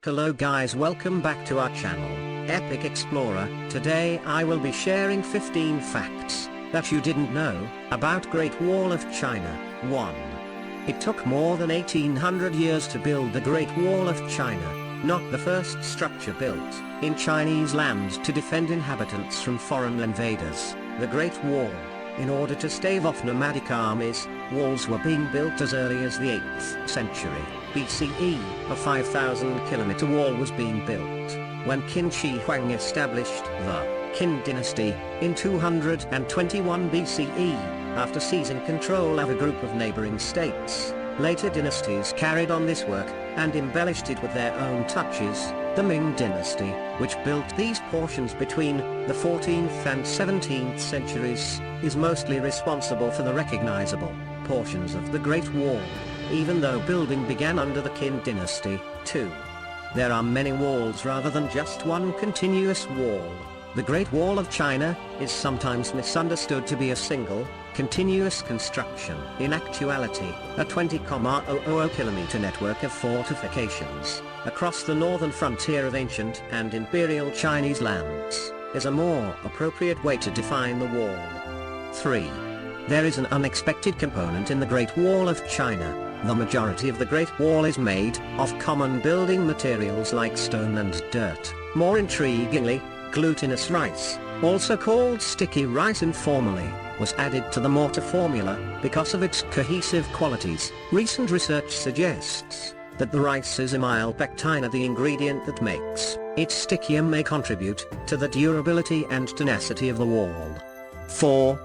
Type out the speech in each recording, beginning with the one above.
Hello guys, welcome back to our channel, Epic Explorer. Today I will be sharing 15 facts that you didn't know about Great Wall of China. 1. It took more than 1800 years to build the Great Wall of China, not the first structure built in Chinese lands to defend inhabitants from foreign invaders. The Great Wall, in order to stave off nomadic armies, walls were being built as early as the 8th century BCE. A 5,000-kilometer wall was being built when Qin Shi Huang established the Qin Dynasty in 221 BCE, after seizing control of a group of neighboring states. Later dynasties carried on this work and embellished it with their own touches. The Ming Dynasty, which built these portions between the 14th and 17th centuries, is mostly responsible for the recognizable portions of the Great Wall, even though building began under the Qin Dynasty. 2. There are many walls rather than just one continuous wall. The Great Wall of China is sometimes misunderstood to be a single, continuous construction. In actuality, a 20,000-kilometer network of fortifications across the northern frontier of ancient and imperial Chinese lands is a more appropriate way to define the wall. 3. There is an unexpected component in the Great Wall of China. The majority of the Great Wall is made of common building materials like stone and dirt. More intriguingly, glutinous rice, also called sticky rice informally, was added to the mortar formula because of its cohesive qualities. Recent research suggests that the rice's amyl pectina, the ingredient that makes it stickier, may contribute to the durability and tenacity of the wall. 4.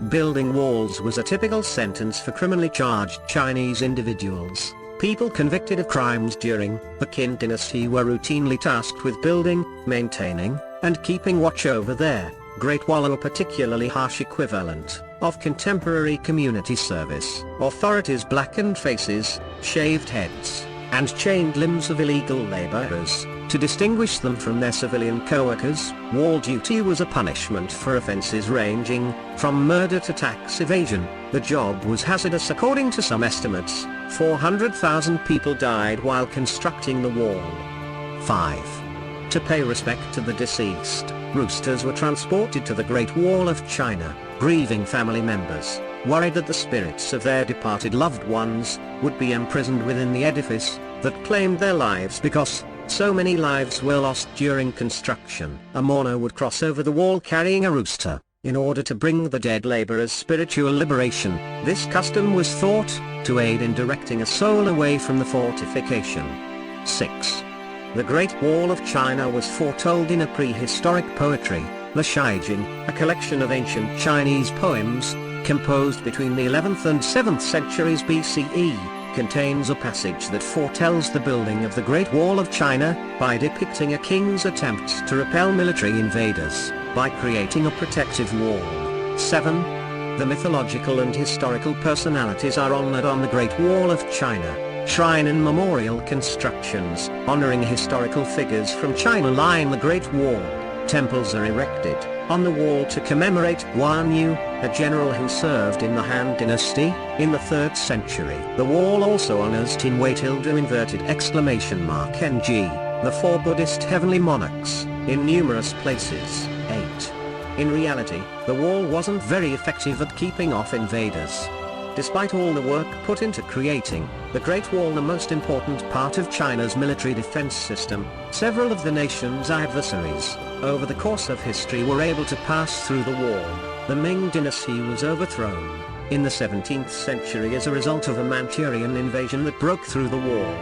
Building walls was a typical sentence for criminally charged Chinese individuals. People convicted of crimes during the Qin Dynasty were routinely tasked with building, maintaining, and keeping watch over their Great Wall, a particularly harsh equivalent of contemporary community service. Authorities blackened faces, shaved heads, and chained limbs of illegal laborers to distinguish them from their civilian co-workers. Wall duty was a punishment for offenses ranging from murder to tax evasion. The job was hazardous. According to some estimates, 400,000 people died while constructing the wall. 5. To pay respect to the deceased, roosters were transported to the Great Wall of China. Grieving family members, worried that the spirits of their departed loved ones would be imprisoned within the edifice that claimed their lives because so many lives were lost during construction, a mourner would cross over the wall carrying a rooster, in order to bring the dead laborers spiritual liberation. This custom was thought to aid in directing a soul away from the fortification. 6. The Great Wall of China was foretold in a prehistoric poetry. The Shijing, a collection of ancient Chinese poems, composed between the 11th and 7th centuries BCE, contains a passage that foretells the building of the Great Wall of China, by depicting a king's attempt to repel military invaders, by creating a protective wall. 7. The mythological and historical personalities are honored on the Great Wall of China. Shrine and memorial constructions, honoring historical figures from China, line the Great Wall. Temples are erected on the wall to commemorate Guan Yu, a general who served in the Han Dynasty in the 3rd century. The wall also honors Tin Tilde inverted exclamation mark NG, the 4 Buddhist heavenly monarchs, in numerous places. 8. In reality, the wall wasn't very effective at keeping off invaders. Despite all the work put into creating the Great Wall, the most important part of China's military defense system, several of the nation's adversaries, over the course of history, were able to pass through the wall. The Ming Dynasty was overthrown in the 17th century as a result of a Manchurian invasion that broke through the wall.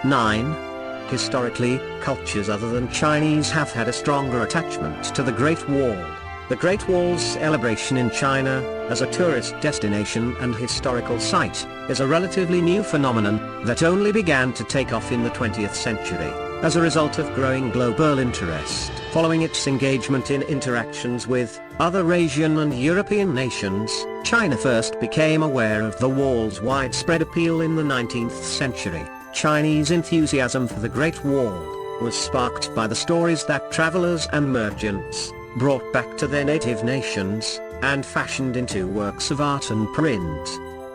9. Historically, cultures other than Chinese have had a stronger attachment to the Great Wall. The Great Wall's celebration in China, as a tourist destination and historical site, is a relatively new phenomenon that only began to take off in the 20th century, as a result of growing global interest. Following its engagement in interactions with other Asian and European nations, China first became aware of the wall's widespread appeal in the 19th century. Chinese enthusiasm for the Great Wall was sparked by the stories that travelers and merchants brought back to their native nations, and fashioned into works of art and print.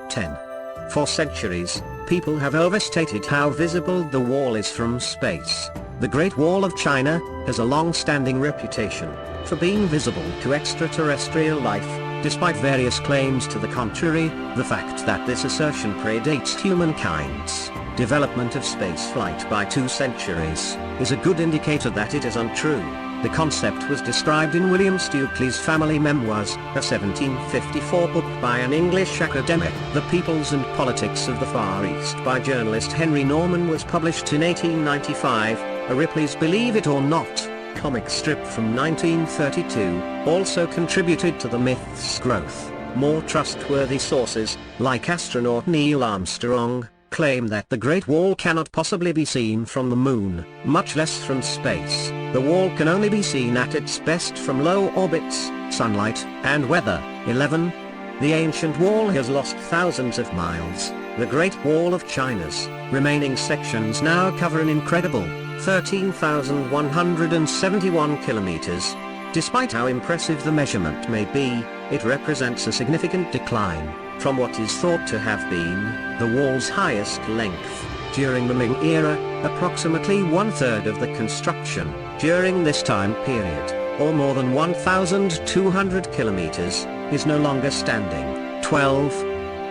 10. For centuries, people have overstated how visible the wall is from space. The Great Wall of China has a long-standing reputation for being visible to extraterrestrial life, despite various claims to the contrary. The fact that this assertion predates humankind's development of spaceflight by 2 centuries is a good indicator that it is untrue. The concept was described in William Stukeley's Family Memoirs, a 1754 book by an English academic. The Peoples and Politics of the Far East by journalist Henry Norman was published in 1895, a Ripley's Believe It or Not comic strip from 1932, also contributed to the myth's growth. More trustworthy sources, like astronaut Neil Armstrong, claim that the Great Wall cannot possibly be seen from the moon, much less from space. The wall can only be seen at its best from low orbits, sunlight, and weather. 11. The ancient wall has lost thousands of miles. The Great Wall of China's remaining sections now cover an incredible 13,171 kilometers. Despite how impressive the measurement may be, it represents a significant decline from what is thought to have been the wall's highest length. During the Ming era, approximately 1/3 of the construction during this time period, or more than 1,200 kilometers, is no longer standing. 12.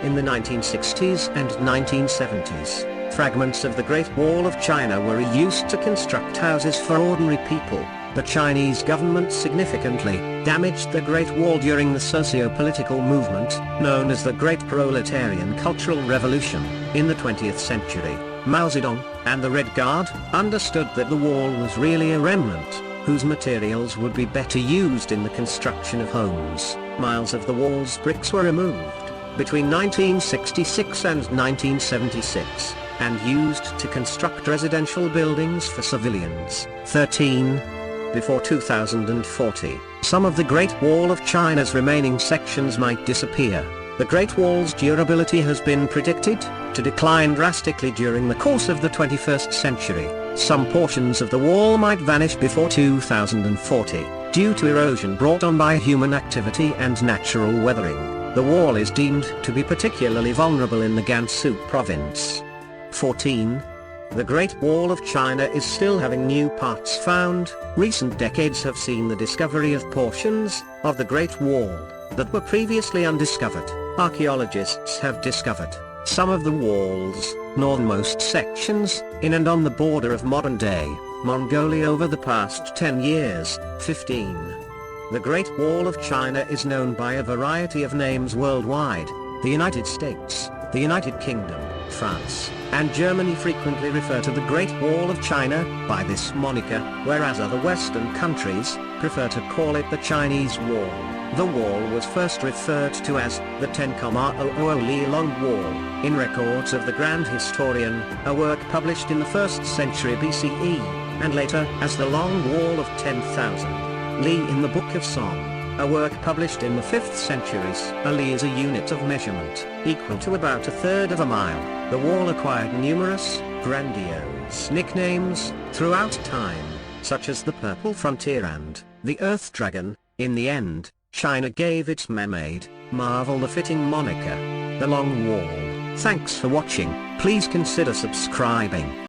In the 1960s and 1970s, fragments of the Great Wall of China were reused to construct houses for ordinary people. The Chinese government significantly damaged the Great Wall during the socio-political movement known as the Great Proletarian Cultural Revolution. In the 20th century, Mao Zedong and the Red Guard understood that the wall was really a remnant, whose materials would be better used in the construction of homes. Miles of the wall's bricks were removed between 1966 and 1976, and used to construct residential buildings for civilians. 13. Before 2040, some of the Great Wall of China's remaining sections might disappear. The Great Wall's durability has been predicted to decline drastically during the course of the 21st century. Some portions of the wall might vanish before 2040, due to erosion brought on by human activity and natural weathering. The wall is deemed to be particularly vulnerable in the Gansu province. 14. The Great Wall of China is still having new parts found. Recent decades have seen the discovery of portions of the Great Wall that were previously undiscovered. Archaeologists have discovered some of the wall's northernmost sections in and on the border of modern-day Mongolia over the past 10 years. 15. The Great Wall of China is known by a variety of names worldwide. The United States, the United Kingdom, France, and Germany frequently refer to the Great Wall of China by this moniker, whereas other Western countries prefer to call it the Chinese Wall. The wall was first referred to as the 10,000 Li Long Wall in records of the Grand Historian, a work published in the 1st century BCE, and later as the Long Wall of 10,000 Li in the Book of Song, a work published in the 5th century. A li is a unit of measurement, equal to about 1/3 of a mile. The wall acquired numerous, grandiose nicknames throughout time, such as the Purple Frontier and the Earth Dragon. In the end, China gave its man-made marvel the fitting moniker, the Long Wall. Thanks for watching. Please consider subscribing.